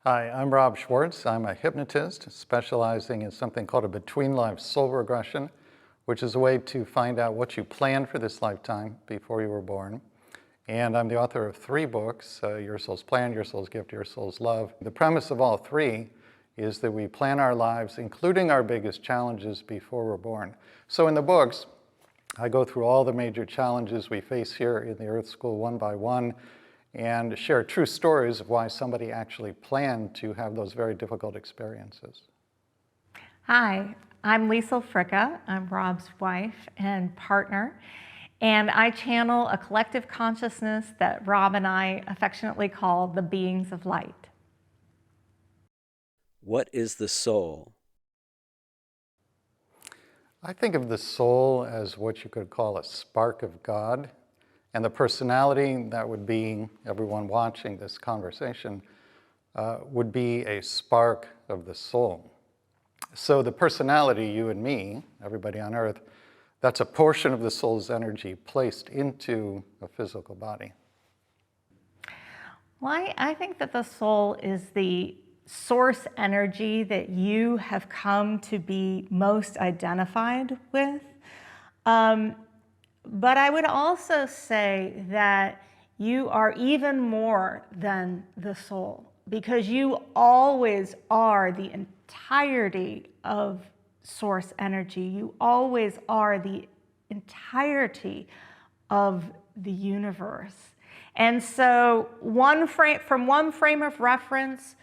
Hi, I'm Rob Schwartz. I'm a hypnotist specializing in something called a between-life soul regression, which is a way to find out what you planned for this lifetime before you were born. And I'm the author of 3 books, Your Soul's Plan, Your Soul's Gift, Your Soul's Love. The premise of all 3 is that we plan our lives, including our biggest challenges, before we're born. So in the books, I go through all the major challenges we face here in the Earth School one by one, and share true stories of why somebody actually planned to have those very difficult experiences. Hi, I'm Liesel Fricke. I'm Rob's wife and partner, and I channel a collective consciousness that Rob and I affectionately call the beings of light. What is the soul? I think of the soul as what you could call a spark of God. And the personality, that would be everyone watching this conversation, would be a spark of the soul. So the personality, you and me, everybody on Earth, that's a portion of the soul's energy placed into a physical body. Well, I think that the soul is the source energy that you have come to be most identified with. But I would also say that you are even more than the soul, because you always are the entirety of source energy. You always are the entirety of the universe. And so from one frame of reference,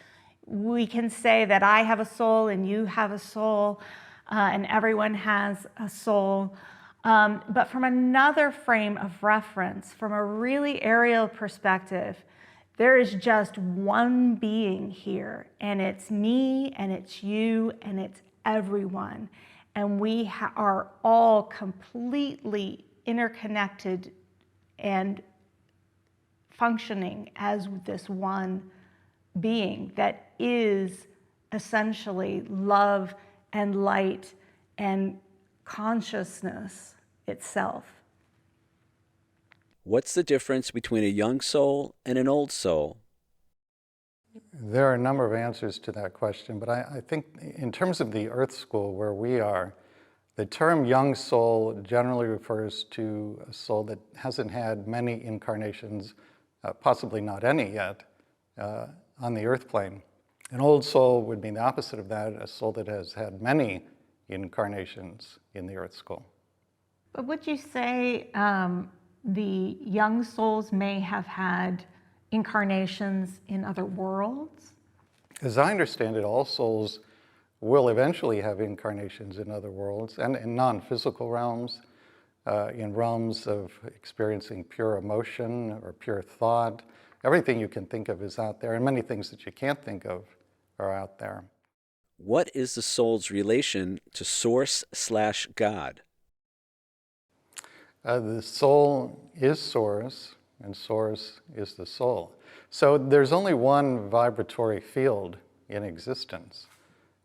we can say that I have a soul and you have a soul, and everyone has a soul. But from another frame of reference, from a really aerial perspective, there is just one being here, and it's me, and it's you, and it's everyone. And we are all completely interconnected and functioning as this one being that is essentially love and light and consciousness itself. What's the difference between a young soul and an old soul? There are a number of answers to that question, but I think in terms of the Earth School where we are, the term young soul generally refers to a soul that hasn't had many incarnations, possibly not any yet, on the Earth plane. An old soul would mean the opposite of that, a soul that has had many incarnations in the Earth School. But would you say the young souls may have had incarnations in other worlds? As I understand it, all souls will eventually have incarnations in other worlds and in non-physical realms, in realms of experiencing pure emotion or pure thought. Everything you can think of is out there, and many things that you can't think of are out there. What is the soul's relation to Source/God? The soul is Source, and Source is the soul. So there's only one vibratory field in existence.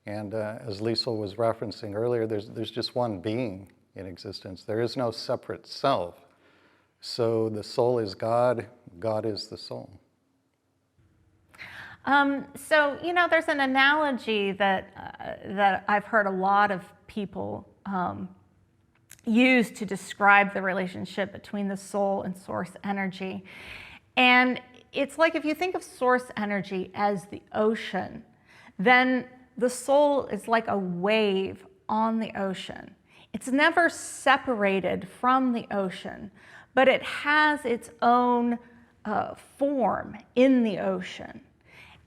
And as Liesel was referencing earlier, there's just one being in existence. There is no separate self. So the soul is God, God is the soul. So, there's an analogy that I've heard a lot of people use to describe the relationship between the soul and source energy. And it's like if you think of source energy as the ocean, then the soul is like a wave on the ocean. It's never separated from the ocean, but it has its own form in the ocean.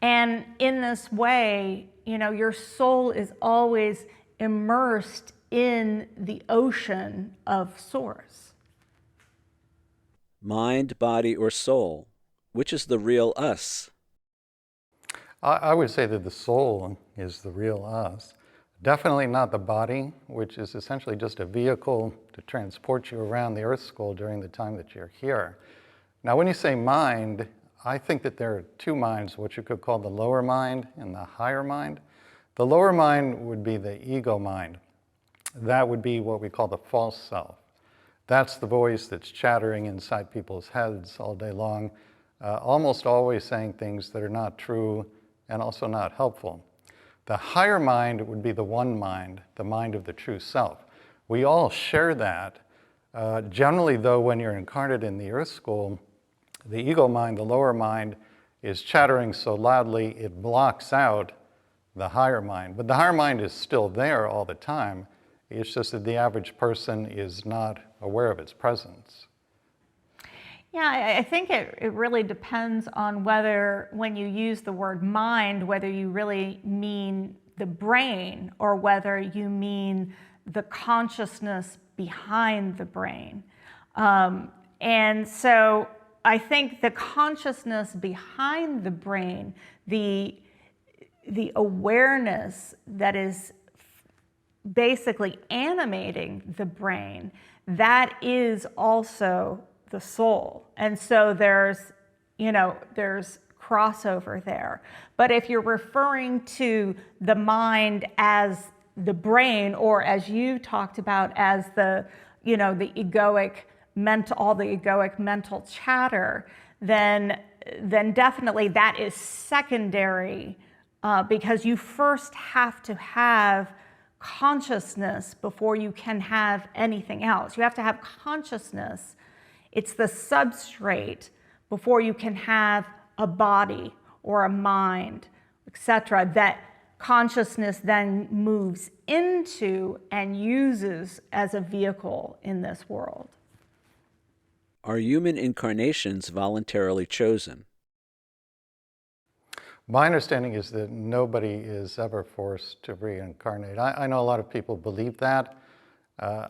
And in this way, your soul is always immersed in the ocean of Source. Mind, body, or soul? Which is the real us? I would say that the soul is the real us. Definitely not the body, which is essentially just a vehicle to transport you around the Earth school during the time that you're here. Now, when you say mind, I think that there are two minds, what you could call the lower mind and the higher mind. The lower mind would be the ego mind. That would be what we call the false self. That's the voice that's chattering inside people's heads all day long, almost always saying things that are not true and also not helpful. The higher mind would be the one mind, the mind of the true self. We all share that. Generally, though, when you're incarnate in the Earth school, the ego mind, the lower mind, is chattering so loudly it blocks out the higher mind. But the higher mind is still there all the time. It's just that the average person is not aware of its presence. Yeah, I think it really depends on whether, when you use the word mind, whether you really mean the brain or whether you mean the consciousness behind the brain. And so I think the consciousness behind the brain, the awareness that is basically animating the brain, that is also the soul. And so there's crossover there. But if you're referring to the mind as the brain, or as you talked about as the egoic all the egoic mental chatter, then definitely that is secondary, because you first have to have consciousness before you can have anything else. You have to have consciousness. It's the substrate before you can have a body or a mind, etc., that consciousness then moves into and uses as a vehicle in this world. Are human incarnations voluntarily chosen? My understanding is that nobody is ever forced to reincarnate. I know a lot of people believe that.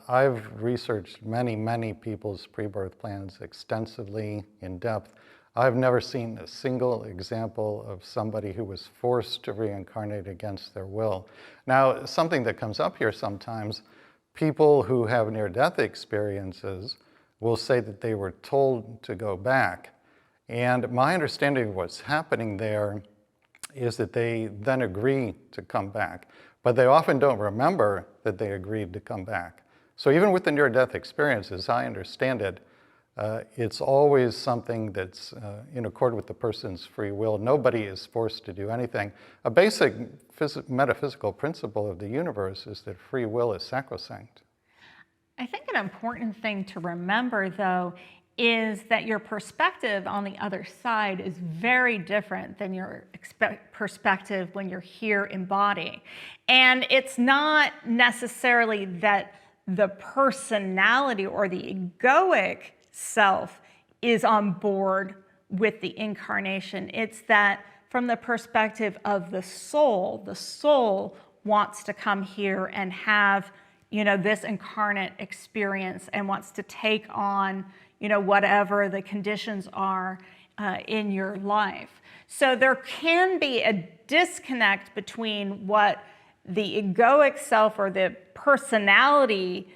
I've researched many people's pre-birth plans extensively, in depth. I've never seen a single example of somebody who was forced to reincarnate against their will. Now, something that comes up here sometimes, people who have near-death experiences will say that they were told to go back. And my understanding of what's happening there is that they then agree to come back, but they often don't remember that they agreed to come back. So even with the near-death experiences, I understand it, it's always something that's in accord with the person's free will. Nobody is forced to do anything. A basic metaphysical principle of the universe is that free will is sacrosanct. I think an important thing to remember, though, is that your perspective on the other side is very different than your perspective when you're here in body. And it's not necessarily that the personality or the egoic self is on board with the incarnation. It's that from the perspective of the soul wants to come here and have, this incarnate experience and wants to take on, whatever the conditions are in your life. So there can be a disconnect between what the egoic self or the personality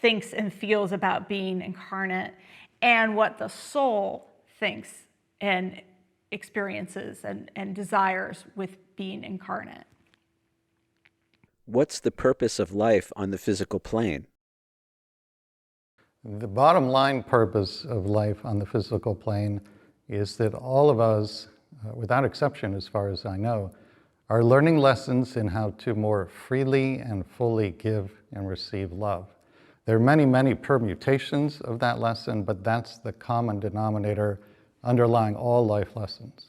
thinks and feels about being incarnate and what the soul thinks and experiences and desires with being incarnate. What's the purpose of life on the physical plane? The bottom line purpose of life on the physical plane is that all of us, without exception as far as I know, are learning lessons in how to more freely and fully give and receive love. There are many permutations of that lesson, but that's the common denominator underlying all life lessons.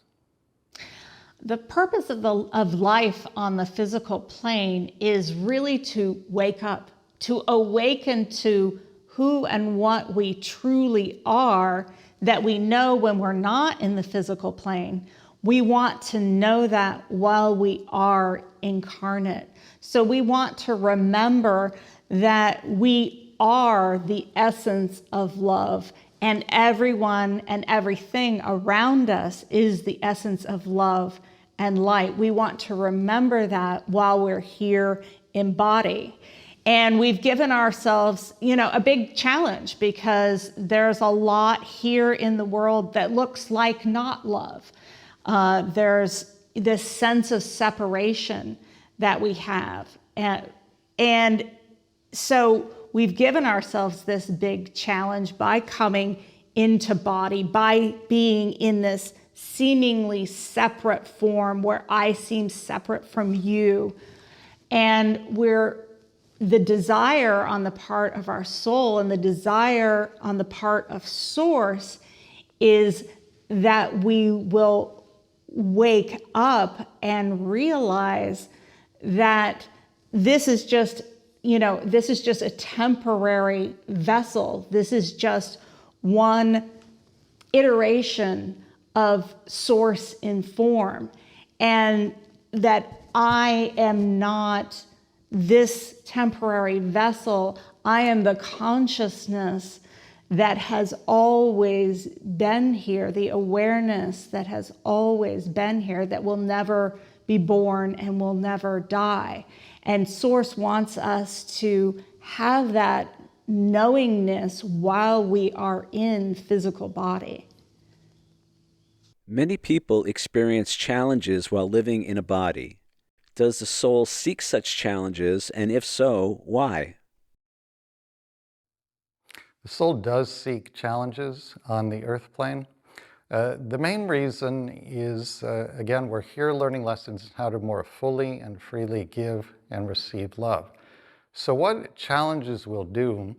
The purpose of life on the physical plane is really to wake up, to awaken to who and what we truly are, that we know when we're not in the physical plane. We want to know that while we are incarnate. So we want to remember that we are the essence of love, and everyone and everything around us is the essence of love and light. We want to remember that while we're here in body. And we've given ourselves, a big challenge, because there's a lot here in the world that looks like not love. There's this sense of separation that we have. And so we've given ourselves this big challenge by coming into body, by being in this seemingly separate form where I seem separate from you. And the desire on the part of our soul and the desire on the part of Source is that we will wake up and realize that this is just a temporary vessel. This is just one iteration of Source in form, and that I am not this temporary vessel. I am the consciousness that has always been here, the awareness that has always been here, that will never be born and will never die. And Source wants us to have that knowingness while we are in physical body. Many people experience challenges while living in a body. Does the soul seek such challenges, and if so, why? The soul does seek challenges on the earth plane. The main reason is, again, we're here learning lessons how to more fully and freely give and receive love. So what challenges will do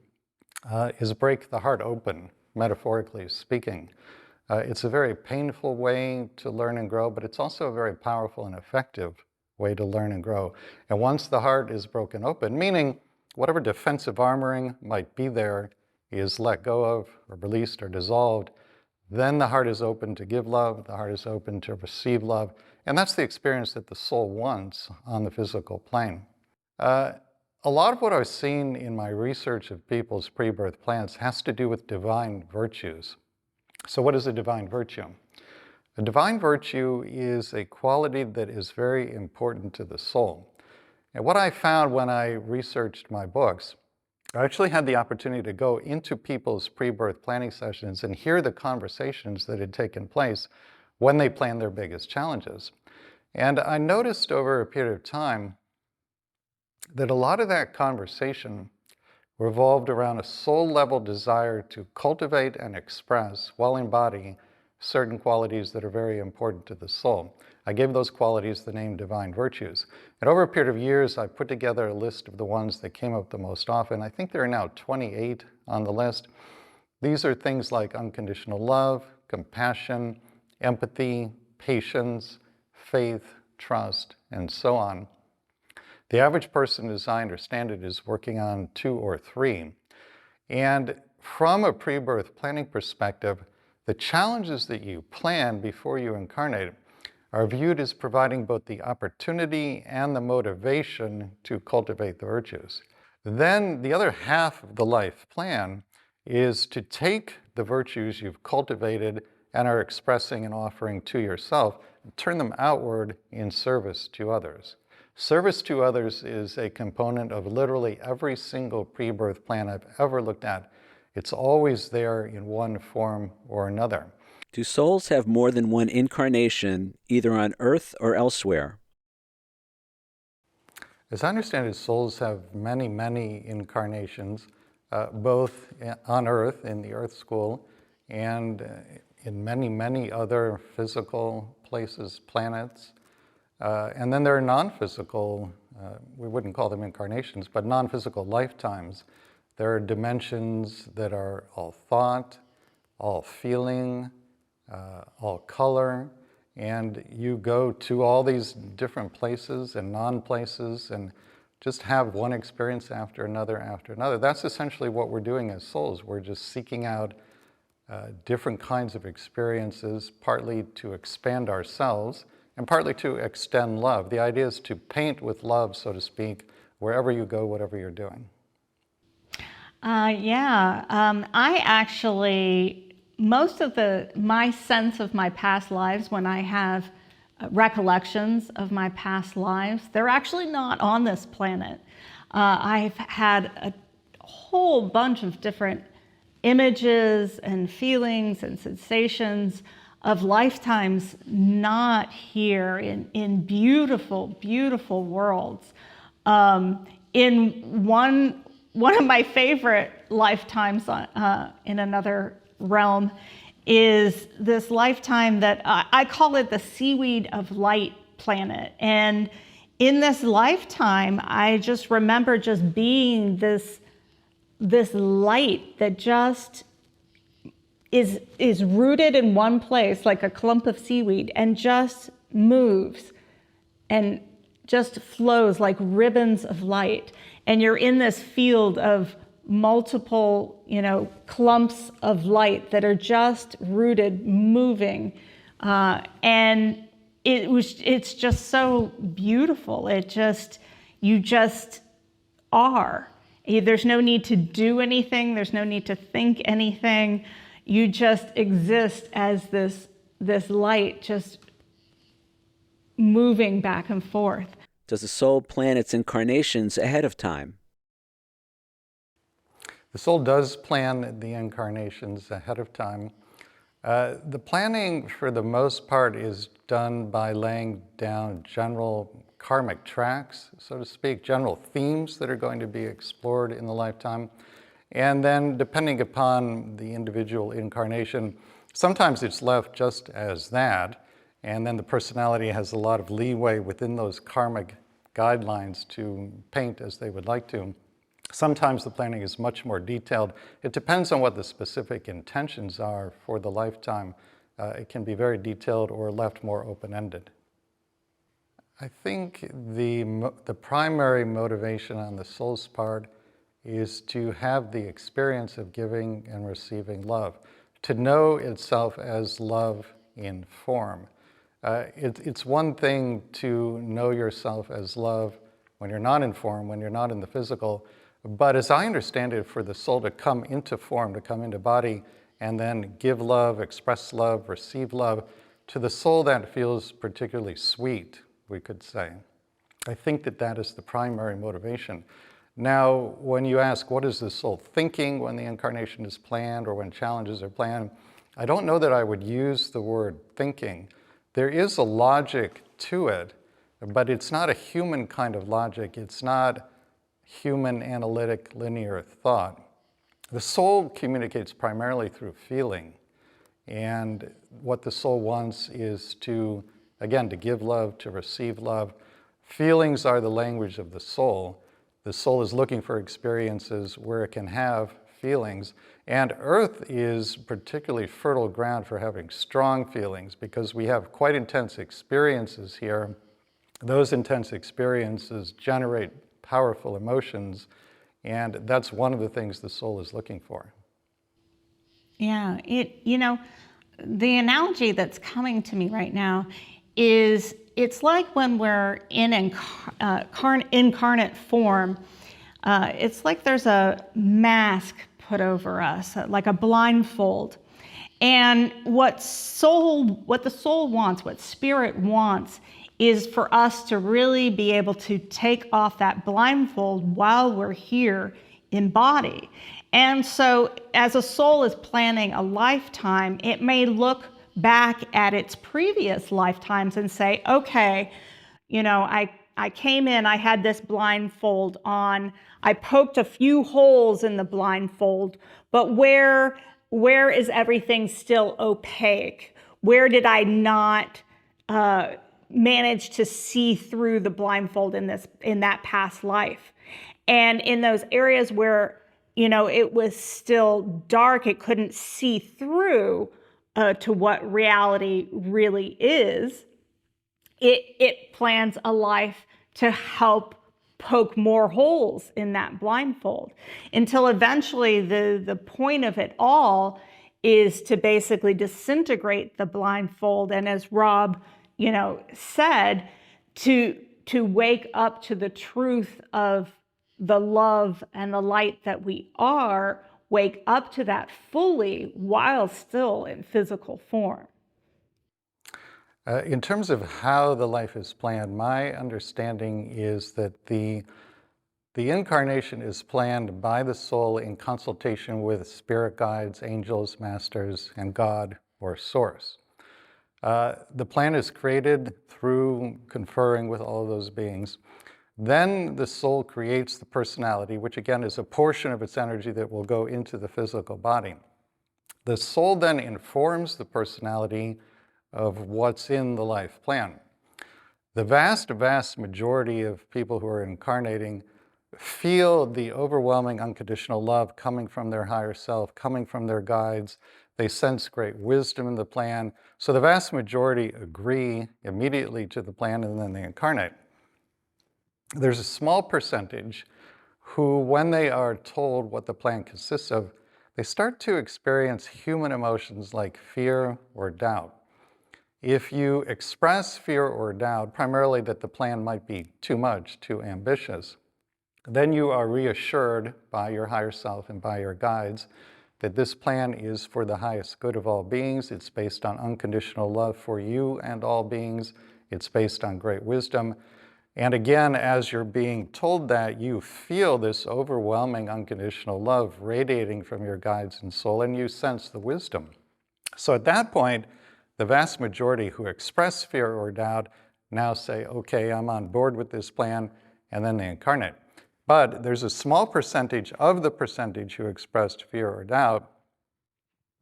is break the heart open, metaphorically speaking. It's a very painful way to learn and grow, but it's also a very powerful and effective way to learn and grow. And once the heart is broken open, meaning whatever defensive armoring might be there is let go of or released or dissolved, then the heart is open to give love, the heart is open to receive love, and that's the experience that the soul wants on the physical plane. A lot of what I've seen in my research of people's pre-birth plans has to do with divine virtues. So what is a divine virtue? A divine virtue is a quality that is very important to the soul. And what I found when I researched my books, I actually had the opportunity to go into people's pre-birth planning sessions and hear the conversations that had taken place when they planned their biggest challenges. And I noticed over a period of time that a lot of that conversation revolved around a soul-level desire to cultivate and express, while in body, certain qualities that are very important to the soul. I gave those qualities the name divine virtues. And over a period of years, I put together a list of the ones that came up the most often. I think there are now 28 on the list. These are things like unconditional love, compassion, empathy, patience, faith, trust, and so on. The average person, as I understand it, is working on 2 or 3. And from a pre-birth planning perspective, the challenges that you plan before you incarnate are viewed as providing both the opportunity and the motivation to cultivate the virtues. Then the other half of the life plan is to take the virtues you've cultivated and are expressing and offering to yourself, and turn them outward in service to others. Service to others is a component of literally every single pre-birth plan I've ever looked at. It's always there in one form or another. Do souls have more than one incarnation, either on Earth or elsewhere? As I understand it, souls have many, many incarnations, both on Earth, in the Earth School, and in many, many other physical places, planets. And then there are non-physical, we wouldn't call them incarnations, but non-physical lifetimes. There are dimensions that are all thought, all feeling, all color, and you go to all these different places and non-places and just have one experience after another after another. That's essentially what we're doing as souls. We're just seeking out different kinds of experiences, partly to expand ourselves and partly to extend love. The idea is to paint with love, so to speak, wherever you go, whatever you're doing. I actually, most of my sense of my past lives, when I have recollections of my past lives. They're actually not on this planet. I've had a whole bunch of different images and feelings and sensations of lifetimes not here in beautiful, beautiful worlds. In one of my favorite lifetimes in another realm is this lifetime that I call it the seaweed of light planet. And in this lifetime, I just remember just being this light that just is rooted in one place like a clump of seaweed and just moves and just flows like ribbons of light. And you're in this field of multiple, clumps of light that are just rooted, moving. And it's just so beautiful. You just are. There's no need to do anything. There's no need to think anything. You just exist as this light just moving back and forth. Does the soul plan its incarnations ahead of time? The soul does plan the incarnations ahead of time. The planning, for the most part, is done by laying down general karmic tracks, so to speak, general themes that are going to be explored in the lifetime. And then, depending upon the individual incarnation, sometimes it's left just as that, and then the personality has a lot of leeway within those karmic guidelines to paint as they would like to. Sometimes the planning is much more detailed. It depends on what the specific intentions are for the lifetime. It can be very detailed or left more open-ended. I think the primary motivation on the soul's part is to have the experience of giving and receiving love, to know itself as love in form. It's one thing to know yourself as love when you're not in form, when you're not in the physical, but as I understand it, for the soul to come into form, to come into body, and then give love, express love, receive love, to the soul that feels particularly sweet, we could say. I think that is the primary motivation. Now, when you ask, what is the soul thinking when the incarnation is planned or when challenges are planned, I don't know that I would use the word thinking. There is a logic to it, but it's not a human kind of logic. It's not human analytic linear thought. The soul communicates primarily through feeling. And what the soul wants is to, again, to give love, to receive love. Feelings are the language of the soul. The soul is looking for experiences where it can have feelings. And Earth is particularly fertile ground for having strong feelings because we have quite intense experiences here. Those intense experiences generate powerful emotions, and that's one of the things the soul is looking for. Yeah, the analogy that's coming to me right now is it's like when we're in incarnate form, it's like there's a mask put over us, like a blindfold. And what the soul wants, what spirit wants, is for us to really be able to take off that blindfold while we're here in body. And so as a soul is planning a lifetime, it may look back at its previous lifetimes and say, okay, I came in, I had this blindfold on, I poked a few holes in the blindfold, but where is everything still opaque? Where did I not manage to see through the blindfold in that past life? And in those areas where it was still dark, it couldn't see through to what reality really is, it plans a life to help poke more holes in that blindfold until eventually the point of it all is to basically disintegrate the blindfold. And as Rob, said, to wake up to the truth of the love and the light that we are, wake up to that fully while still in physical form. In terms of how the life is planned, my understanding is that the incarnation is planned by the soul in consultation with spirit guides, angels, masters, and God or source. The plan is created through conferring with all of those beings. Then the soul creates the personality, which again is a portion of its energy that will go into the physical body. The soul then informs the personality of what's in the life plan. The vast majority of people who are incarnating feel the overwhelming unconditional love coming from their higher self, coming from their guides. They sense great wisdom in the plan. So the vast majority agree immediately to the plan and then they incarnate. There's a small percentage who, when they are told what the plan consists of, they start to experience human emotions like fear or doubt. If you express fear or doubt, primarily that the plan might be too much, too ambitious, then you are reassured by your higher self and by your guides that this plan is for the highest good of all beings. It's based on unconditional love for you and all beings. It's based on great wisdom. And again, as you're being told that, you feel this overwhelming unconditional love radiating from your guides and soul, and you sense the wisdom. So at that point, the vast majority who express fear or doubt now say, okay, I'm on board with this plan, and then they incarnate. But there's a small percentage of the percentage who expressed fear or doubt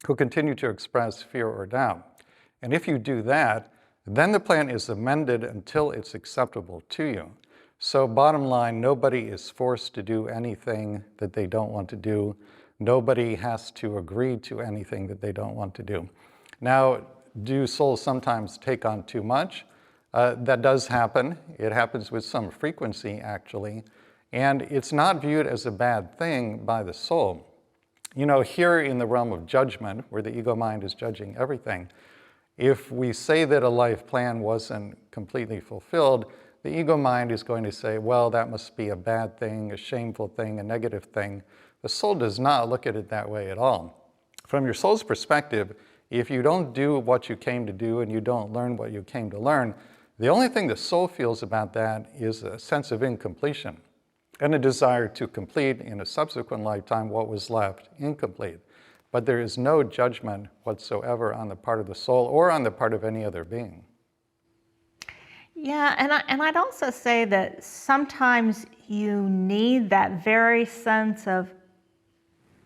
who continue to express fear or doubt. And if you do that, then the plan is amended until it's acceptable to you. So bottom line, nobody is forced to do anything that they don't want to do. Nobody has to agree to anything that they don't want to do. Now, do souls sometimes take on too much? That does happen. It happens with some frequency, actually. And it's not viewed as a bad thing by the soul. You know, here in the realm of judgment, where the ego mind is judging everything, if we say that a life plan wasn't completely fulfilled, the ego mind is going to say, well, that must be a bad thing, a shameful thing, a negative thing. The soul does not look at it that way at all. From your soul's perspective, if you don't do what you came to do and you don't learn what you came to learn, the only thing the soul feels about that is a sense of incompletion and a desire to complete in a subsequent lifetime what was left incomplete. But there is no judgment whatsoever on the part of the soul or on the part of any other being. Yeah, and I'd also say that sometimes you need that very sense of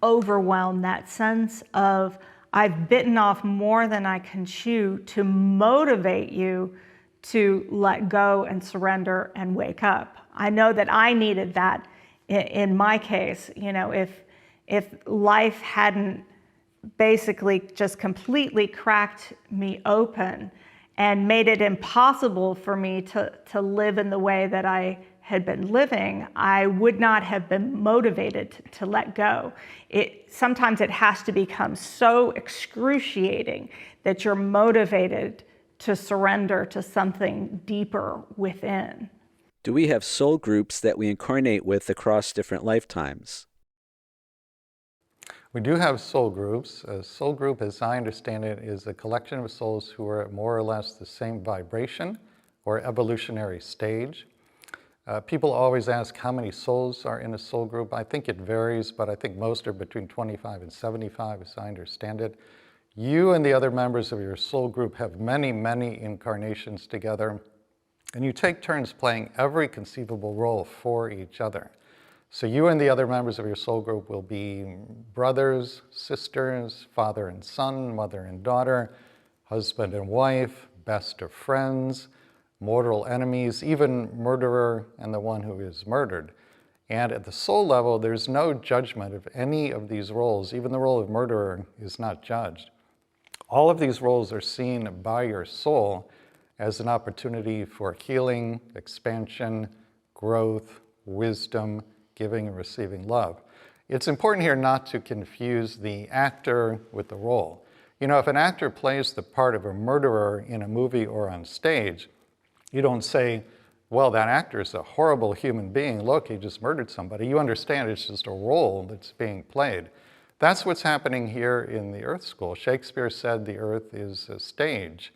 overwhelm, that sense of I've bitten off more than I can chew to motivate you to let go and surrender and wake up. I know that I needed that in my case. You know, if life hadn't basically just completely cracked me open and made it impossible for me to live in the way that I had been living, I would not have been motivated to let go. Sometimes it has to become so excruciating that you're motivated to surrender to something deeper within. Do we have soul groups that we incarnate with across different lifetimes? We do have soul groups. A soul group, as I understand it, is a collection of souls who are at more or less the same vibration or evolutionary stage. People always ask how many souls are in a soul group. I think it varies, but I think most are between 25 and 75, as I understand it. You and the other members of your soul group have many, many incarnations together, and you take turns playing every conceivable role for each other. So you and the other members of your soul group will be brothers, sisters, father and son, mother and daughter, husband and wife, best of friends, mortal enemies, even murderer and the one who is murdered. And at the soul level, there's no judgment of any of these roles. Even the role of murderer is not judged. All of these roles are seen by your soul as an opportunity for healing, expansion, growth, wisdom, giving and receiving love. It's important here not to confuse the actor with the role. You know, if an actor plays the part of a murderer in a movie or on stage, you don't say, well, that actor is a horrible human being. Look, he just murdered somebody. You understand it's just a role that's being played. That's what's happening here in the Earth School. Shakespeare said the Earth is a stage.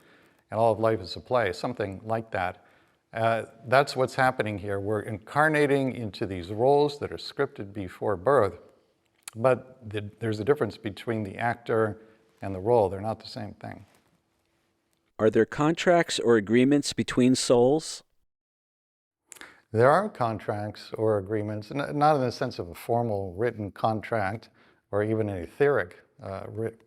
and all of life is a play, something like that. That's what's happening here. We're incarnating into these roles that are scripted before birth, but there's a difference between the actor and the role. They're not the same thing. Are there contracts or agreements between souls? There are contracts or agreements, not in the sense of a formal written contract or even an etheric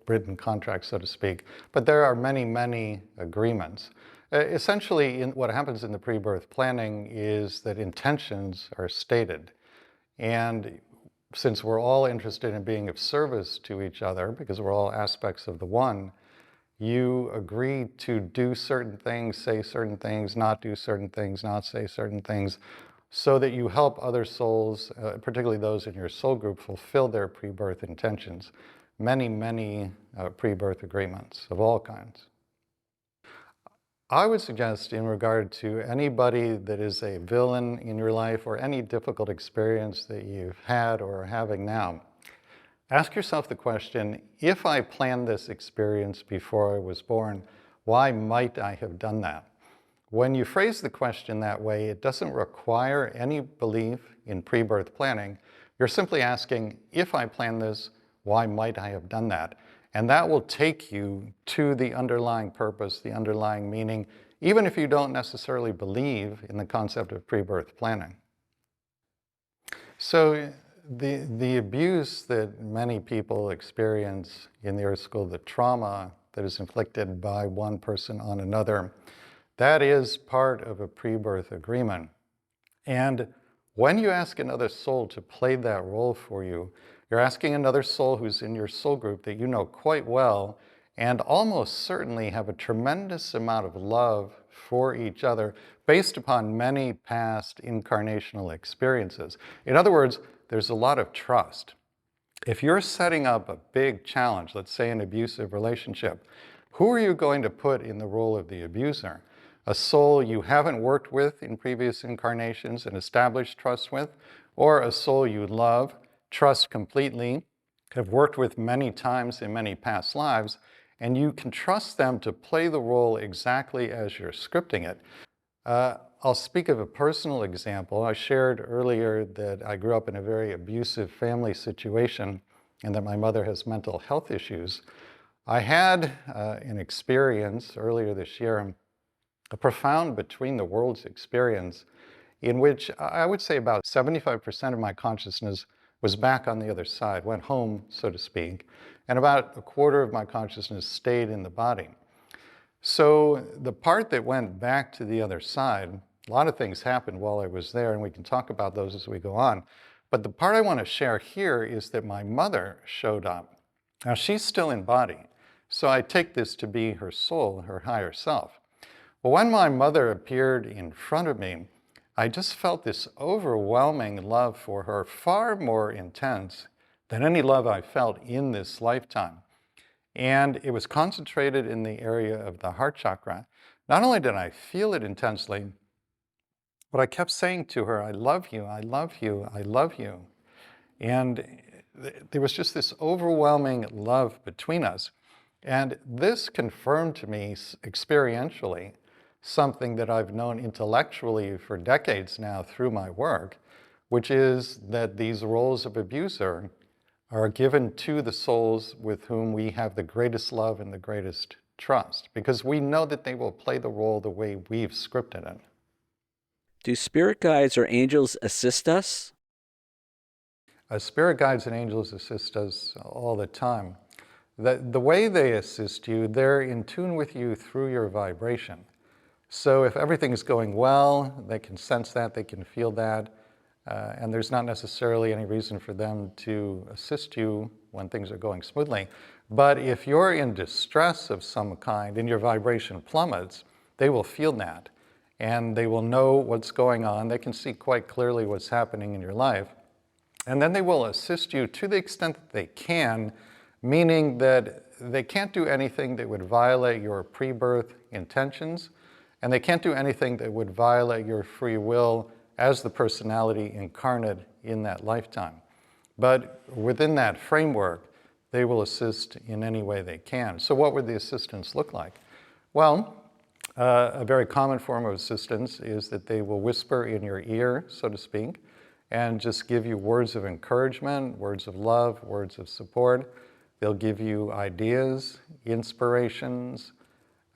written contract, so to speak, but there are many, many agreements. Essentially, what happens in the pre-birth planning is that intentions are stated. And since we're all interested in being of service to each other, because we're all aspects of the one, you agree to do certain things, say certain things, not do certain things, not say certain things, so that you help other souls, particularly those in your soul group, fulfill their pre-birth intentions. Many, many pre-birth agreements of all kinds. I would suggest, in regard to anybody that is a villain in your life or any difficult experience that you've had or are having now, ask yourself the question, if I planned this experience before I was born, why might I have done that? When you phrase the question that way, it doesn't require any belief in pre-birth planning. You're simply asking, if I planned this, why might I have done that? And that will take you to the underlying purpose, the underlying meaning, even if you don't necessarily believe in the concept of pre-birth planning. So the abuse that many people experience in the Earth School, the trauma that is inflicted by one person on another, that is part of a pre-birth agreement. And when you ask another soul to play that role for you, you're asking another soul who's in your soul group that you know quite well and almost certainly have a tremendous amount of love for each other based upon many past incarnational experiences. In other words, there's a lot of trust. If you're setting up a big challenge, let's say an abusive relationship, who are you going to put in the role of the abuser? A soul you haven't worked with in previous incarnations and established trust with, or a soul you love, trust completely, have worked with many times in many past lives, and you can trust them to play the role exactly as you're scripting it. I'll speak of a personal example. I shared earlier that I grew up in a very abusive family situation and that my mother has mental health issues. I had an experience earlier this year, a profound between the worlds experience, in which I would say about 75% of my consciousness was back on the other side, went home, so to speak, and about a quarter of my consciousness stayed in the body. So the part that went back to the other side, a lot of things happened while I was there, and we can talk about those as we go on. But the part I want to share here is that my mother showed up. Now, she's still in body, so I take this to be her soul, her higher self. Well, when my mother appeared in front of me, I just felt this overwhelming love for her, far more intense than any love I felt in this lifetime. And it was concentrated in the area of the heart chakra. Not only did I feel it intensely, but I kept saying to her, I love you, I love you, I love you. And there was just this overwhelming love between us. And this confirmed to me experientially something that I've known intellectually for decades now through my work, which is that these roles of abuser are given to the souls with whom we have the greatest love and the greatest trust, because we know that they will play the role the way we've scripted it. Do spirit guides or angels assist us? Spirit guides and angels assist us all the time. The way they assist you, they're in tune with you through your vibration. So if everything's going well, they can sense that, they can feel that, and there's not necessarily any reason for them to assist you when things are going smoothly. But if you're in distress of some kind and your vibration plummets, they will feel that, and they will know what's going on. They can see quite clearly what's happening in your life. And then they will assist you to the extent that they can, meaning that they can't do anything that would violate your pre-birth intentions, and they can't do anything that would violate your free will as the personality incarnate in that lifetime. But within that framework, they will assist in any way they can. So what would the assistance look like? Well, A very common form of assistance is that they will whisper in your ear, so to speak, and just give you words of encouragement, words of love, words of support. They'll give you ideas, inspirations.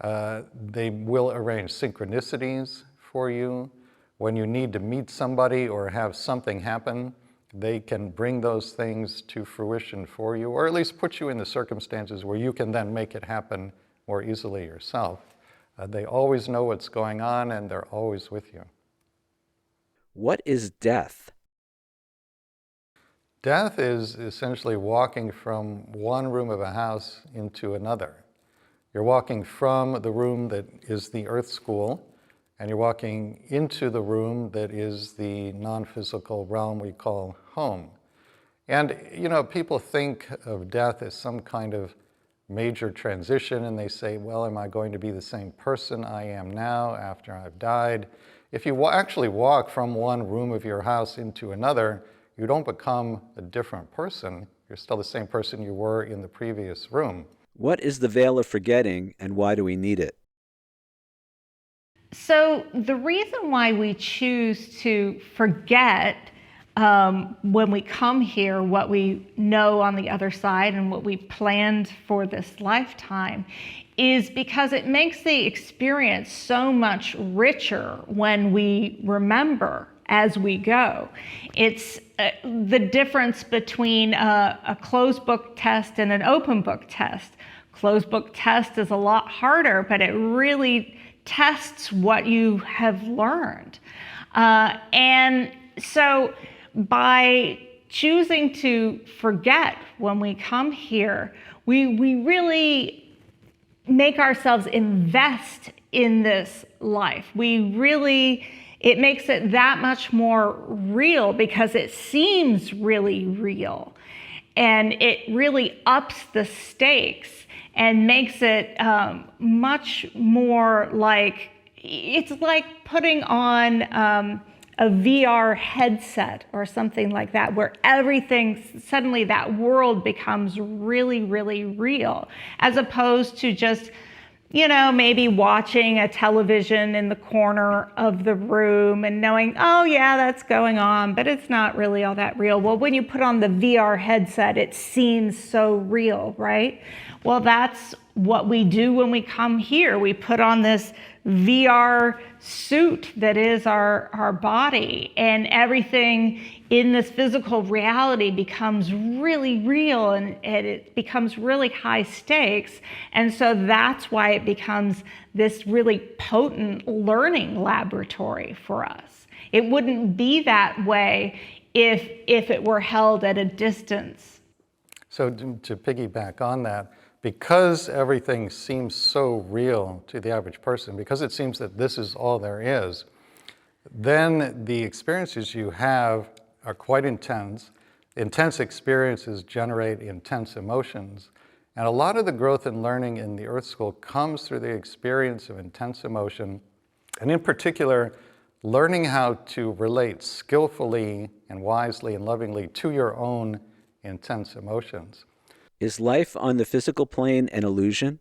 They will arrange synchronicities for you. When you need to meet somebody or have something happen, they can bring those things to fruition for you, or at least put you in the circumstances where you can then make it happen more easily yourself. They always know what's going on, and they're always with you. What is death? Death is essentially walking from one room of a house into another. You're walking from the room that is the earth school, and you're walking into the room that is the non-physical realm we call home. And, you know, people think of death as some kind of major transition, and they say, well, am I going to be the same person I am now after I've died? If you actually walk from one room of your house into another, you don't become a different person. You're still the same person you were in the previous room. What is the veil of forgetting, and why do we need it? So the reason why we choose to forget when we come here what we know on the other side and what we planned for this lifetime is because it makes the experience so much richer when we remember as we go. It's the difference between a closed book test and an open book test. Closed book test is a lot harder, but it really tests what you have learned. And so by choosing to forget when we come here, we really make ourselves invest in this life. It makes it that much more real because it seems really real. And it really ups the stakes and makes it much more like, it's like putting on a VR headset or something like that, where everything, suddenly that world becomes really, really real, as opposed to just, you know, maybe watching a television in the corner of the room and knowing, oh yeah, that's going on, but it's not really all that real. Well, when you put on the VR headset, it seems so real, right? Well, that's what we do when we come here. We put on this VR suit that is our body, and everything in this physical reality becomes really real, and it becomes really high stakes. And so that's why it becomes this really potent learning laboratory for us. It wouldn't be that way if it were held at a distance. So to piggyback on that, because everything seems so real to the average person, because it seems that this is all there is, then the experiences you have are quite intense. Intense experiences generate intense emotions. And a lot of the growth and learning in the Earth School comes through the experience of intense emotion, and in particular, learning how to relate skillfully and wisely and lovingly to your own intense emotions. Is life on the physical plane an illusion?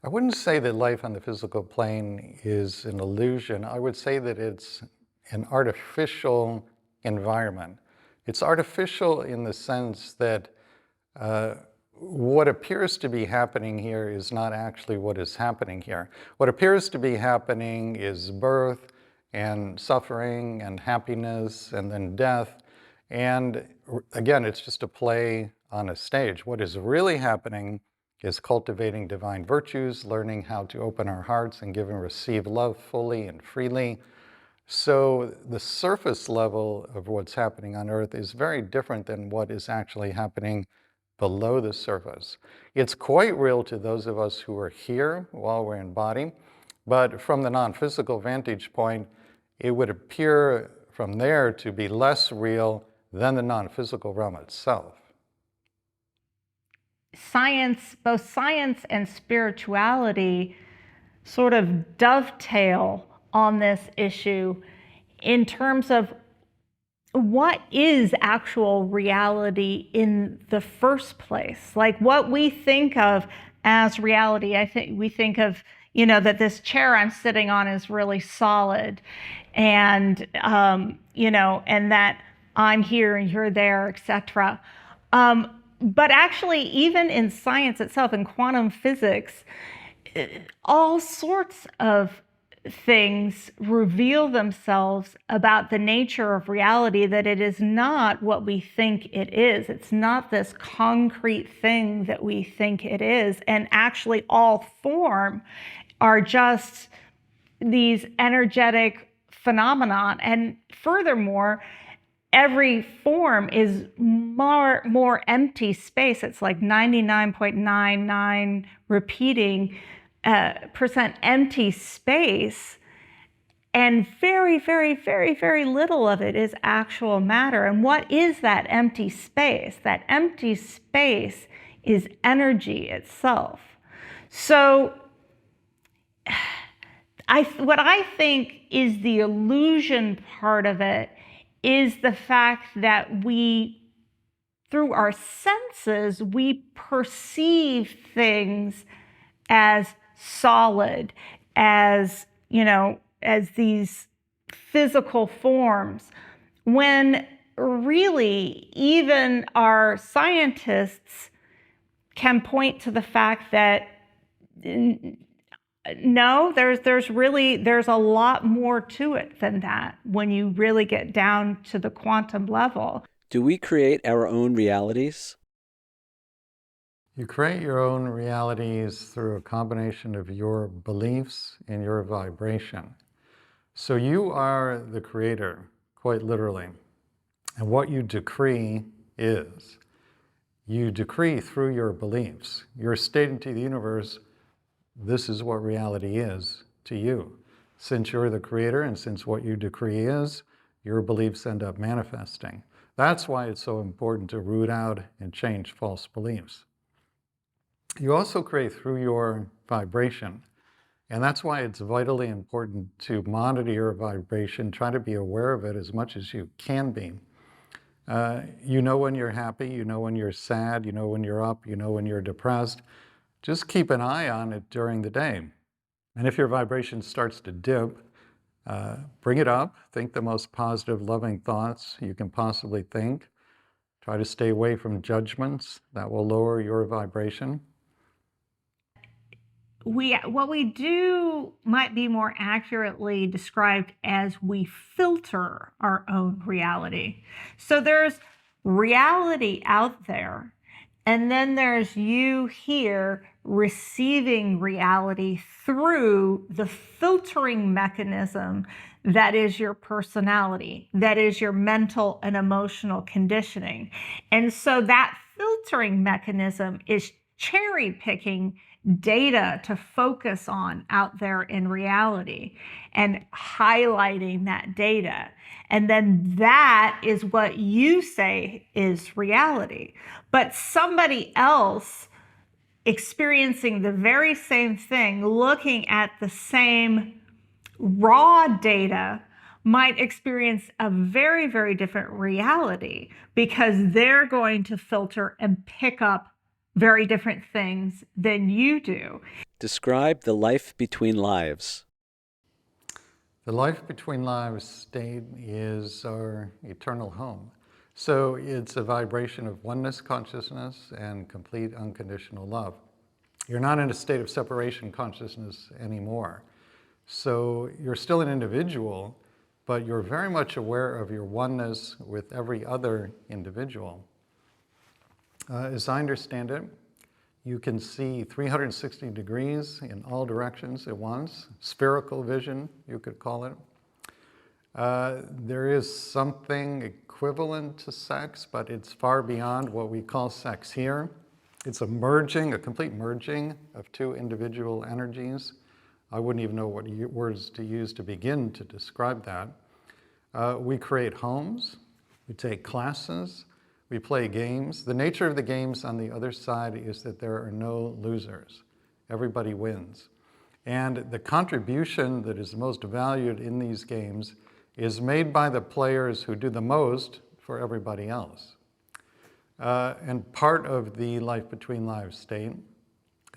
I wouldn't say that life on the physical plane is an illusion. I would say that it's an artificial environment. It's artificial in the sense that what appears to be happening here is not actually what is happening here. What appears to be happening is birth and suffering and happiness and then death. And again, it's just a play on a stage. What is really happening is cultivating divine virtues, learning how to open our hearts and give and receive love fully and freely. So the surface level of what's happening on Earth is very different than what is actually happening below the surface. It's quite real to those of us who are here while we're in body, but from the non-physical vantage point, it would appear from there to be less real than the non-physical realm itself. Both science and spirituality sort of dovetail on this issue in terms of what is actual reality in the first place. Like what we think of as reality. I think we think of, that this chair I'm sitting on is really solid, and, and that I'm here and you're there, etc. But actually, even in science itself, in quantum physics, all sorts of things reveal themselves about the nature of reality, that it is not what we think it is. It's not this concrete thing that we think it is. And actually, all form are just these energetic phenomenon. And furthermore, every form is more empty space. It's like 99.99 repeating percent empty space, and very, very, very, very little of it is actual matter. And what is that empty space? That empty space is energy itself. So what I think is the illusion part of it is the fact that we, through our senses, we perceive things as solid, as, as these physical forms, when really even our scientists can point to the fact that no, there's a lot more to it than that when you really get down to the quantum level. Do we create our own realities? You create your own realities through a combination of your beliefs and your vibration. So you are the creator, quite literally. And what you decree is. You decree through your beliefs. You're stating to the universe, this is what reality is to you. Since you're the creator and since what you decree is, your beliefs end up manifesting. That's why it's so important to root out and change false beliefs. You also create through your vibration. And that's why it's vitally important to monitor your vibration, try to be aware of it as much as you can be. You know when you're happy, you know when you're sad, you know when you're up, you know when you're depressed. Just keep an eye on it during the day. And if your vibration starts to dip, bring it up. Think the most positive, loving thoughts you can possibly think. Try to stay away from judgments. That will lower your vibration. What we do might be more accurately described as we filter our own reality. So there's reality out there, and then there's you here receiving reality through the filtering mechanism that is your personality, that is your mental and emotional conditioning. And so that filtering mechanism is cherry picking data to focus on out there in reality and highlighting that data. And then that is what you say is reality. But somebody else experiencing the very same thing, looking at the same raw data, might experience a very, very different reality because they're going to filter and pick up very different things than you do. Describe the life between lives. The life between lives state is our eternal home. So it's a vibration of oneness consciousness and complete unconditional love. You're not in a state of separation consciousness anymore. So you're still an individual, but you're very much aware of your oneness with every other individual. As I understand it, you can see 360 degrees in all directions at once. Spherical vision, you could call it. There is something equivalent to sex, but it's far beyond what we call sex here. It's a merging, a complete merging of two individual energies. I wouldn't even know what words to use to begin to describe that. We create homes, we take classes, we play games. The nature of the games on the other side is that there are no losers. Everybody wins. And the contribution that is most valued in these games is made by the players who do the most for everybody else. And part of the life between lives state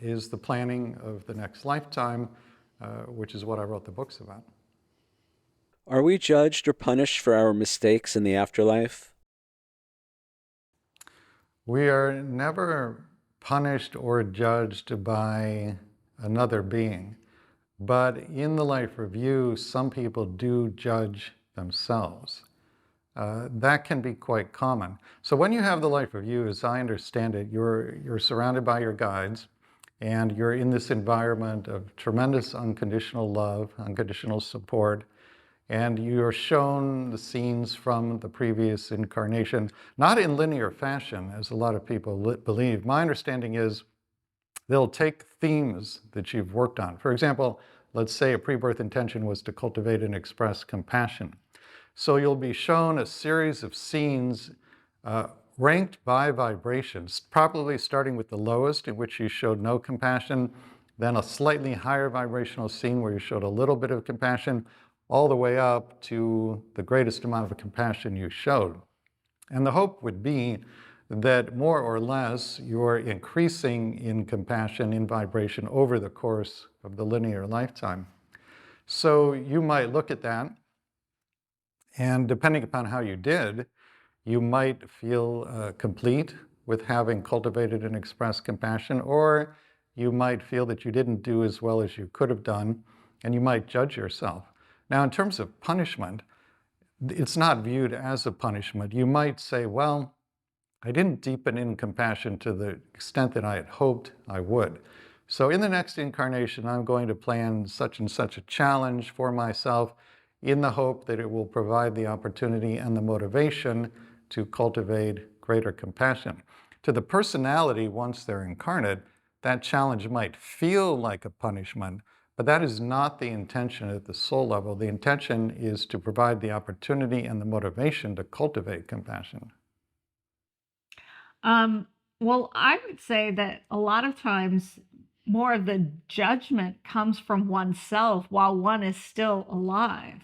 is the planning of the next lifetime, which is what I wrote the books about. Are we judged or punished for our mistakes in the afterlife? We are never punished or judged by another being, but in the life review, some people do judge themselves. That can be quite common. So when you have the life review, as I understand it, you're surrounded by your guides, and you're in this environment of tremendous unconditional love, unconditional support, and you're shown the scenes from the previous incarnation, not in linear fashion, as a lot of people believe. My understanding is they'll take themes that you've worked on. For example, let's say a pre-birth intention was to cultivate and express compassion. So you'll be shown a series of scenes ranked by vibrations, probably starting with the lowest, in which you showed no compassion, then a slightly higher vibrational scene where you showed a little bit of compassion, all the way up to the greatest amount of compassion you showed. And the hope would be that more or less you're increasing in compassion, in vibration over the course of the linear lifetime. So you might look at that, and depending upon how you did, you might feel complete with having cultivated and expressed compassion, or you might feel that you didn't do as well as you could have done, and you might judge yourself. Now, in terms of punishment, it's not viewed as a punishment. You might say, well, I didn't deepen in compassion to the extent that I had hoped I would. So in the next incarnation, I'm going to plan such and such a challenge for myself in the hope that it will provide the opportunity and the motivation to cultivate greater compassion. To the personality, once they're incarnate, that challenge might feel like a punishment, but that is not the intention at the soul level. The intention is to provide the opportunity and the motivation to cultivate compassion. Well, I would say that a lot of times more of the judgment comes from oneself while one is still alive.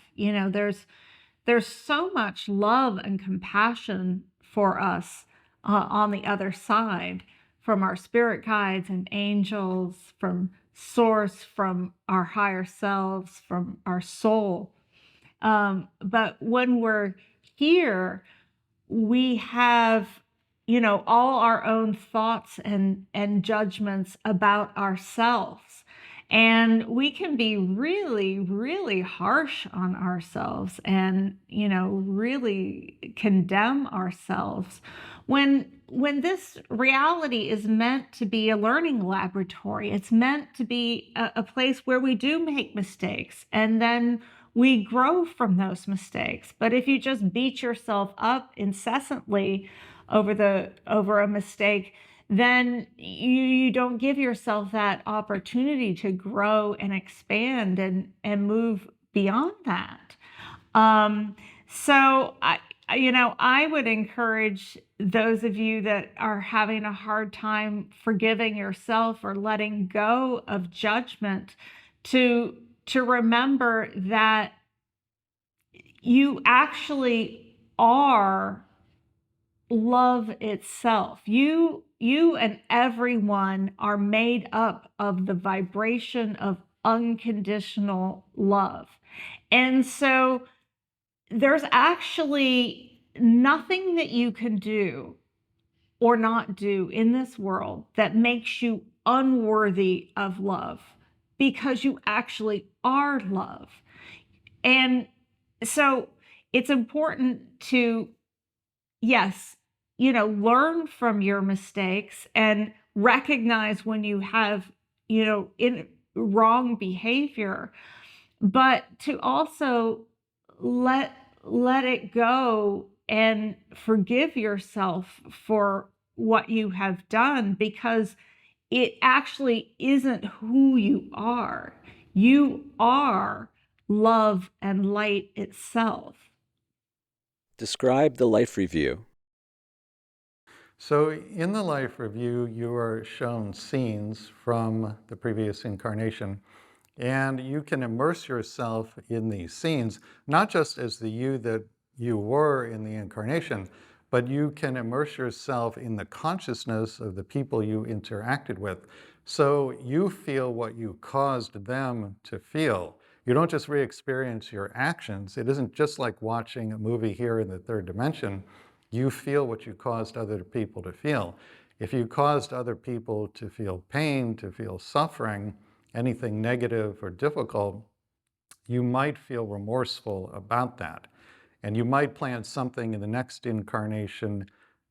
There's so much love and compassion for us on the other side, from our spirit guides and angels, from source, from our higher selves, from our soul. But when we're here, we have, all our own thoughts and judgments about ourselves. And we can be really, really harsh on ourselves and, really condemn ourselves when this reality is meant to be a learning laboratory. It's meant to be a place where we do make mistakes and then we grow from those mistakes. But if you just beat yourself up incessantly over a mistake, then you don't give yourself that opportunity to grow and expand and move beyond that. So I would encourage those of you that are having a hard time forgiving yourself or letting go of judgment to remember that you actually are love itself. You and everyone are made up of the vibration of unconditional love. And so there's actually nothing that you can do or not do in this world that makes you unworthy of love, because you actually are love. And so it's important to, yes, learn from your mistakes and recognize when you have, in wrong behavior, but to also let it go and forgive yourself for what you have done, because it actually isn't who you are. You are love and light itself. Describe the life review. So in the life review, you are shown scenes from the previous incarnation, and you can immerse yourself in these scenes, not just as the you that you were in the incarnation, but you can immerse yourself in the consciousness of the people you interacted with. So you feel what you caused them to feel. You don't just re-experience your actions. It isn't just like watching a movie here in the third dimension. You feel what you caused other people to feel. If you caused other people to feel pain, to feel suffering, anything negative or difficult, you might feel remorseful about that. And you might plan something in the next incarnation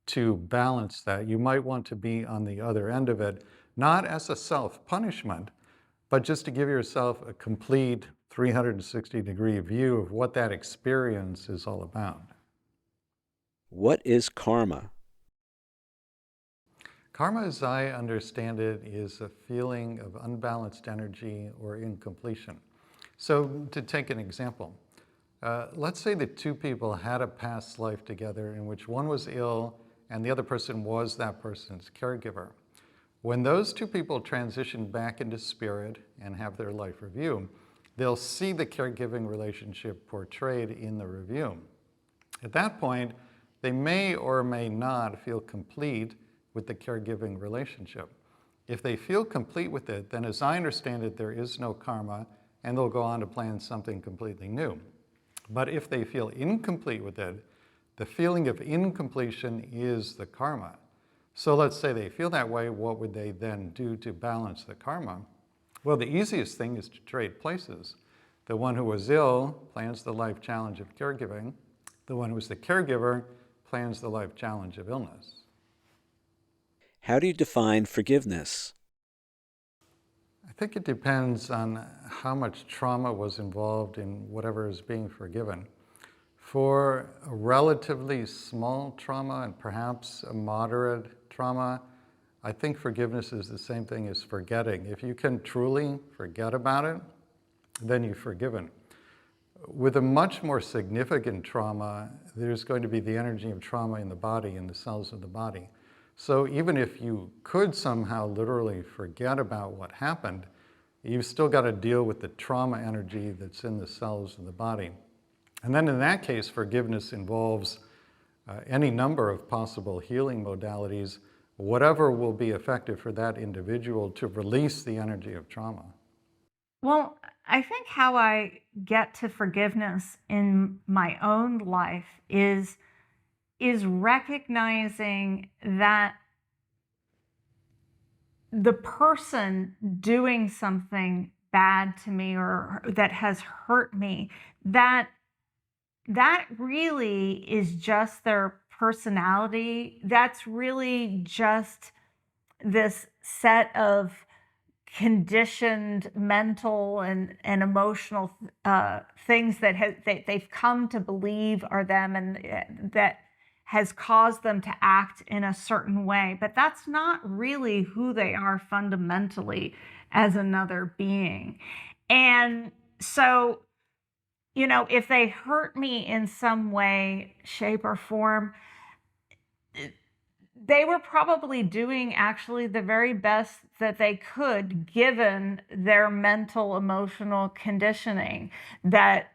to balance that. You might want to be on the other end of it, not as a self-punishment, but just to give yourself a complete 360-degree view of what that experience is all about. What is karma? Karma, as I understand it, is a feeling of unbalanced energy or incompletion. So to take an example, let's say that two people had a past life together in which one was ill and the other person was that person's caregiver. When those two people transition back into spirit and have their life review, they'll see the caregiving relationship portrayed in the review. At that point, they may or may not feel complete with the caregiving relationship. If they feel complete with it, then as I understand it, there is no karma, and they'll go on to plan something completely new. But if they feel incomplete with it, the feeling of incompletion is the karma. So let's say they feel that way, what would they then do to balance the karma? Well, the easiest thing is to trade places. The one who was ill plans the life challenge of caregiving. The one who was the caregiver plans the life challenge of illness. How do you define forgiveness? I think it depends on how much trauma was involved in whatever is being forgiven. For a relatively small trauma and perhaps a moderate trauma, I think forgiveness is the same thing as forgetting. If you can truly forget about it, then you've forgiven. With a much more significant trauma, there's going to be the energy of trauma in the body, in the cells of the body. So even if you could somehow literally forget about what happened, you've still got to deal with the trauma energy that's in the cells of the body. And then in that case, forgiveness involves any number of possible healing modalities, whatever will be effective for that individual to release the energy of trauma. Well, I think how I get to forgiveness in my own life is recognizing that the person doing something bad to me or that has hurt me, that really is just their personality. That's really just this set of conditioned mental and emotional things that they've come to believe are them, and that has caused them to act in a certain way. But that's not really who they are fundamentally as another being. And so, if they hurt me in some way, shape, or form, they were probably doing actually the very best that they could given their mental, emotional conditioning that,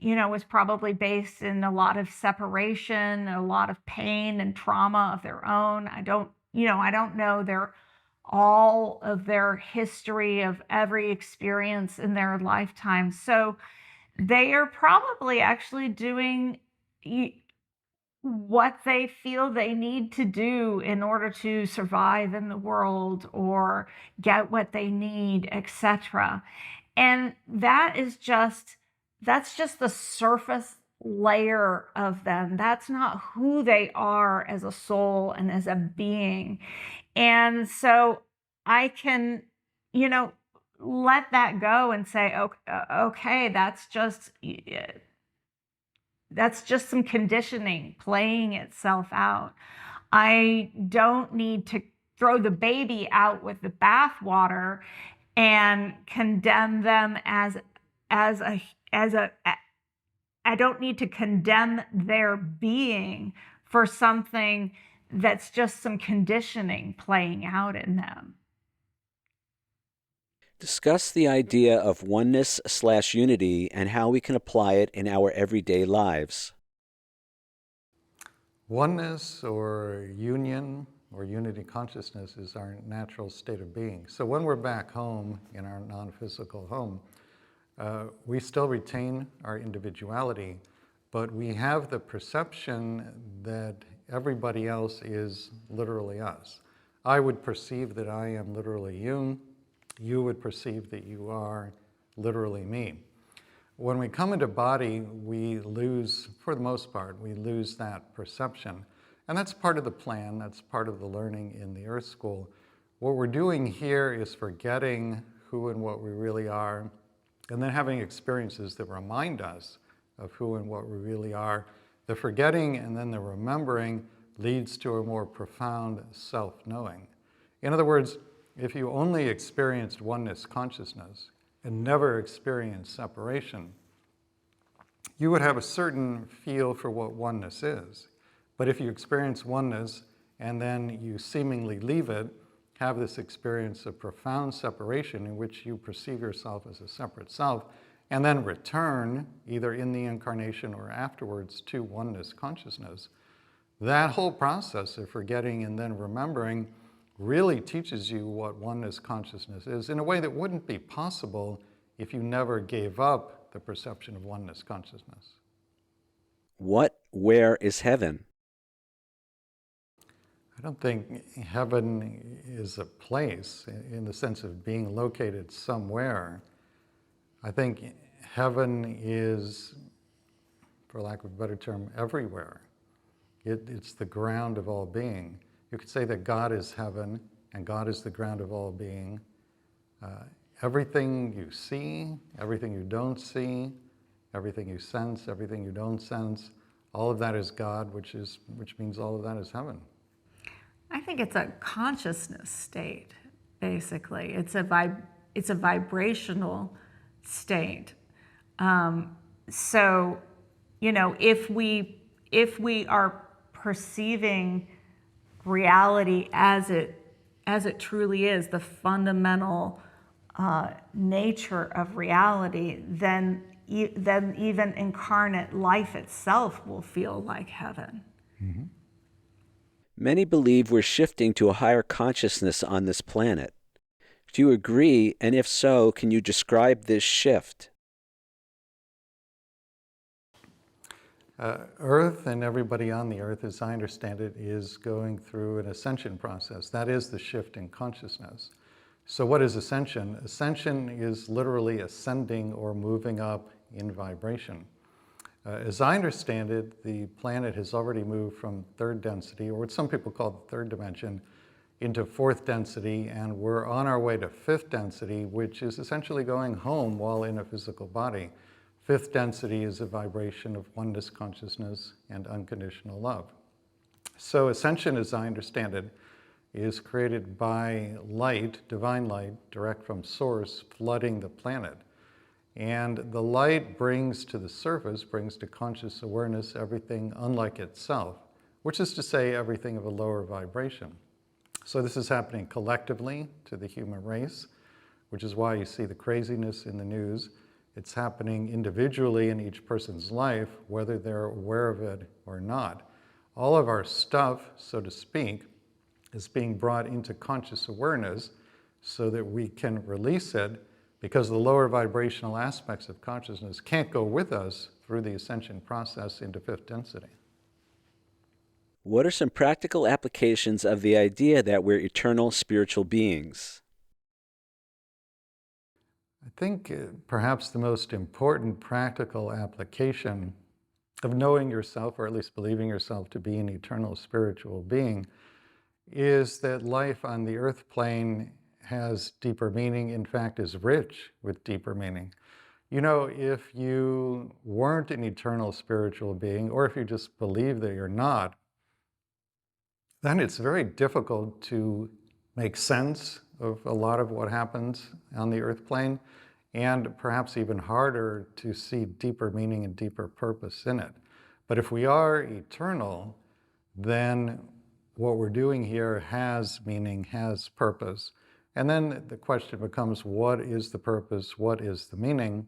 was probably based in a lot of separation, a lot of pain and trauma of their own. I don't know all of their history of every experience in their lifetime. So they are probably actually doing what they feel they need to do in order to survive in the world or get what they need, etc. And that's just the surface layer of them. That's not who they are as a soul and as a being. And so I can, let that go and say, okay, that's just some conditioning playing itself out. I don't need to throw the baby out with the bathwater and condemn them as a I don't need to condemn their being for something that's just some conditioning playing out in them. Discuss the idea of oneness/unity and how we can apply it in our everyday lives. Oneness or union or unity consciousness is our natural state of being. So when we're back home in our non-physical home, we still retain our individuality, but we have the perception that everybody else is literally us. I would perceive that I am literally you. You would perceive that you are literally me. When we come into body, we lose, for the most part, we lose that perception. And that's part of the plan, that's part of the learning in the Earth School. What we're doing here is forgetting who and what we really are, and then having experiences that remind us of who and what we really are. The forgetting and then the remembering leads to a more profound self-knowing. In other words, if you only experienced oneness consciousness and never experienced separation, you would have a certain feel for what oneness is. But if you experience oneness and then you seemingly leave it, have this experience of profound separation in which you perceive yourself as a separate self, and then return, either in the incarnation or afterwards, to oneness consciousness, that whole process of forgetting and then remembering really teaches you what oneness consciousness is in a way that wouldn't be possible if you never gave up the perception of oneness consciousness. Where is heaven? I don't think heaven is a place in the sense of being located somewhere. I think heaven is, for lack of a better term, everywhere. It's the ground of all being. You could say that God is heaven and God is the ground of all being. Everything you see, everything you don't see, everything you sense, everything you don't sense, all of that is God, which means all of that is heaven. I think it's a consciousness state, basically. It's a vibrational state. So, if we are perceiving reality as it truly is, the fundamental nature of reality, then even incarnate life itself will feel like heaven. Mm-hmm. Many believe we're shifting to a higher consciousness on this planet. Do you agree? And if so, can you describe this shift? Earth and everybody on the Earth, as I understand it, is going through an ascension process. That is the shift in consciousness. So what is ascension? Ascension is literally ascending or moving up in vibration. As I understand it, the planet has already moved from third density, or what some people call the third dimension, into fourth density, and we're on our way to fifth density, which is essentially going home while in a physical body. Fifth density is a vibration of oneness consciousness and unconditional love. So ascension, as I understand it, is created by light, divine light, direct from source, flooding the planet. And the light brings to the surface, brings to conscious awareness everything unlike itself, which is to say everything of a lower vibration. So this is happening collectively to the human race, which is why you see the craziness in the news. It's happening individually in each person's life, whether they're aware of it or not. All of our stuff, so to speak, is being brought into conscious awareness so that we can release it, because the lower vibrational aspects of consciousness can't go with us through the ascension process into fifth density. What are some practical applications of the idea that we're eternal spiritual beings? I think perhaps the most important practical application of knowing yourself, or at least believing yourself to be an eternal spiritual being, is that life on the earth plane has deeper meaning, in fact is rich with deeper meaning. If you weren't an eternal spiritual being, or if you just believe that you're not, then it's very difficult to make sense of a lot of what happens on the earth plane, and perhaps even harder to see deeper meaning and deeper purpose in it. But if we are eternal, then what we're doing here has meaning, has purpose. And then the question becomes, what is the purpose? What is the meaning?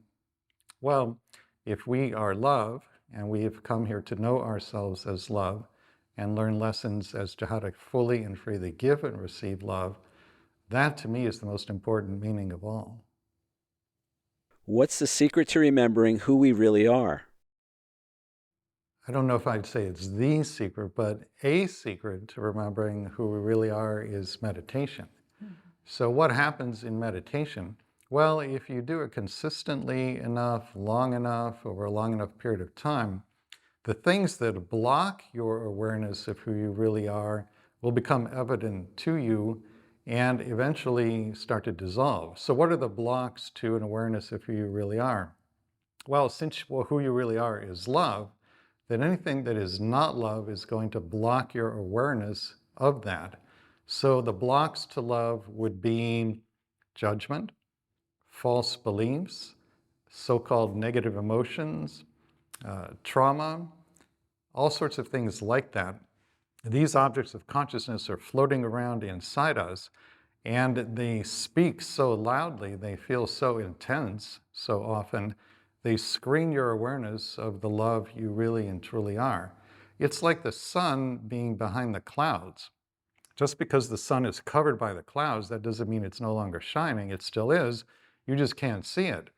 Well, if we are love, and we have come here to know ourselves as love, and learn lessons as to how to fully and freely give and receive love, that to me is the most important meaning of all. What's the secret to remembering who we really are? I don't know if I'd say it's the secret, but a secret to remembering who we really are is meditation. So what happens in meditation? Well, if you do it consistently enough, long enough, over a long enough period of time, the things that block your awareness of who you really are will become evident to you and eventually start to dissolve. So what are the blocks to an awareness of who you really are? Well, since who you really are is love, then anything that is not love is going to block your awareness of that. So the blocks to love would be judgment, false beliefs, so-called negative emotions, trauma, all sorts of things like that. These objects of consciousness are floating around inside us, and they speak so loudly, they feel so intense so often, they screen your awareness of the love you really and truly are. It's like the sun being behind the clouds. Just because the sun is covered by the clouds, that doesn't mean it's no longer shining. It still is. You just can't see it.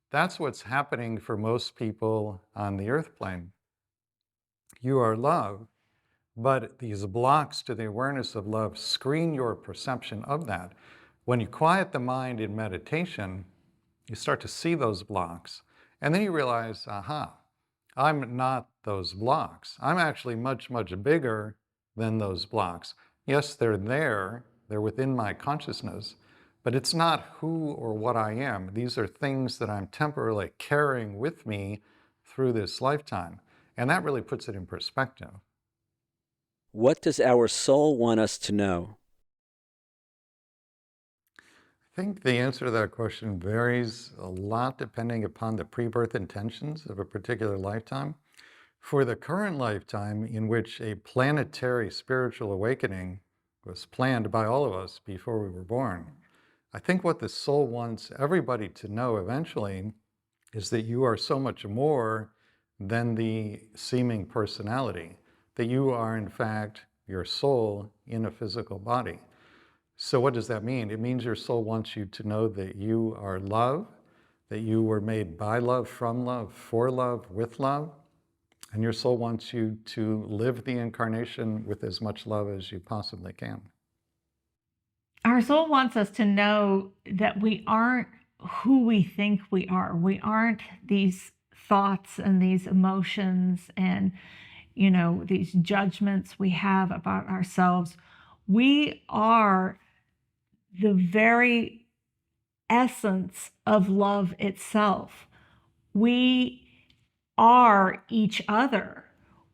That's what's happening for most people on the earth plane. You are love, but these blocks to the awareness of love screen your perception of that. When you quiet the mind in meditation, you start to see those blocks. And then you realize, aha, I'm not those blocks. I'm actually much, much bigger than those blocks. Yes, they're there. They're within my consciousness. But it's not who or what I am. These are things that I'm temporarily carrying with me through this lifetime. And that really puts it in perspective. What does our soul want us to know? I think the answer to that question varies a lot depending upon the pre-birth intentions of a particular lifetime. For the current lifetime, in which a planetary spiritual awakening was planned by all of us before we were born, I think what the soul wants everybody to know eventually is that you are so much more than the seeming personality, that you are in fact your soul in a physical body. So what does that mean? It means your soul wants you to know that you are love, that you were made by love, from love, for love, with love, and your soul wants you to live the incarnation with as much love as you possibly can. Our soul wants us to know that we aren't who we think we are. We aren't these thoughts and these emotions and, these judgments we have about ourselves. We are the very essence of love itself. We are each other.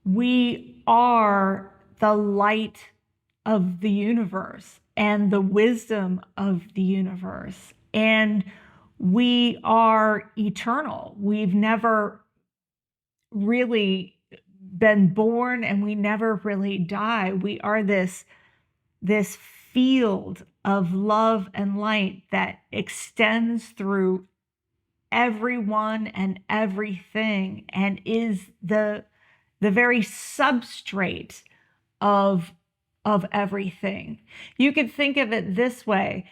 We are the light of the universe and the wisdom of the universe. And we are eternal. We've never really been born and we never really die. We are this field of love and light that extends through everyone and everything and is the very substrate of everything. You could think of it this way: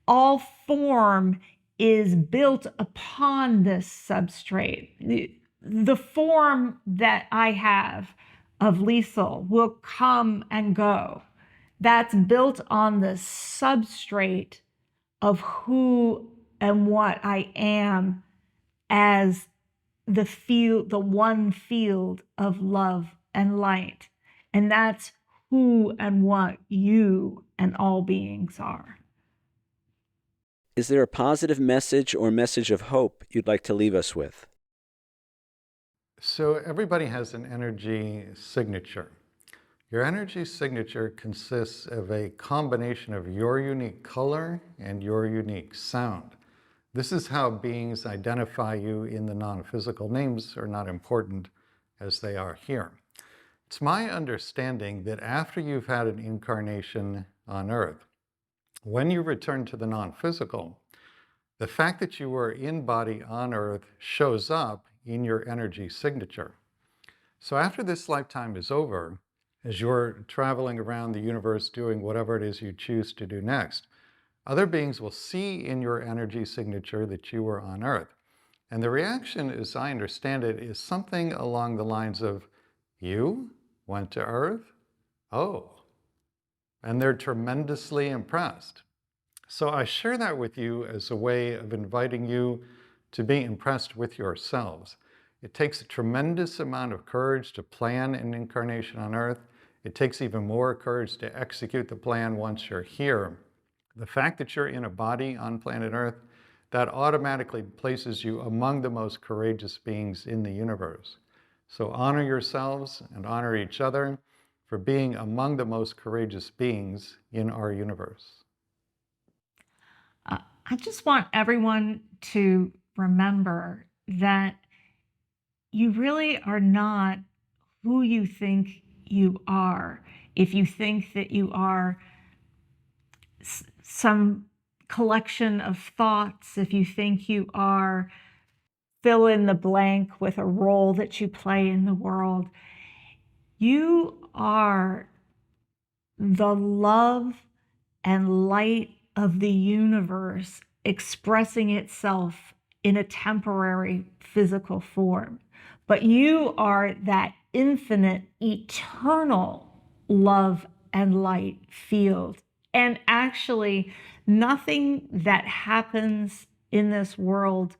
all form is built upon this substrate. The form that I have of Liesel will come and go. That's built on the substrate of who and what I am as the one field of love and light. And that's who and what you and all beings are. Is there a positive message or message of hope you'd like to leave us with? So everybody has an energy signature. Your energy signature consists of a combination of your unique color and your unique sound. This is how beings identify you in the non-physical. Names are not important as they are here. It's my understanding that after you've had an incarnation on Earth, when you return to the non-physical, the fact that you were in body on Earth shows up in your energy signature. So after this lifetime is over, as you're traveling around the universe doing whatever it is you choose to do next. Other beings will see in your energy signature that you were on Earth. And the reaction, as I understand it, is something along the lines of, "You went to Earth? Oh." And they're tremendously impressed. So I share that with you as a way of inviting you to be impressed with yourselves. It takes a tremendous amount of courage to plan an incarnation on Earth. It takes even more courage to execute the plan once you're here. The fact that you're in a body on planet Earth, that automatically places you among the most courageous beings in the universe. So honor yourselves and honor each other for being among the most courageous beings in our universe. I just want everyone to remember that you really are not who you think you are. If you think that you are some collection of thoughts, if you think you are fill in the blank with a role that you play in the world, you are the love and light of the universe expressing itself in a temporary physical form. But you are that infinite, eternal love and light field. And actually, nothing that happens in this world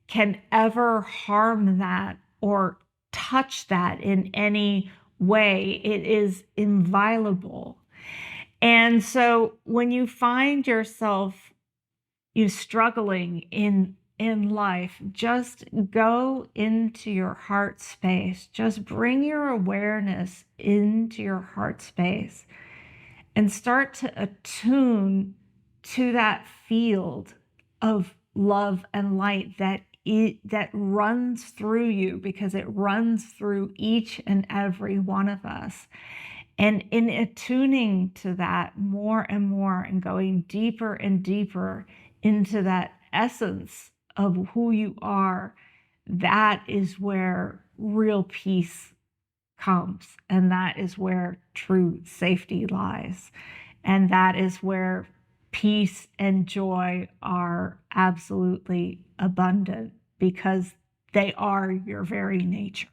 can ever harm that or touch that in any way. It is inviolable. And so when you find yourself struggling in life, just go into your heart space. Just bring your awareness into your heart space and start to attune to that field of love and light that runs through you, because it runs through each and every one of us. And in attuning to that more and more and going deeper and deeper into that essence of who you are, that is where real peace comes. And that is where true safety lies. And that is where peace and joy are absolutely abundant, because they are your very nature.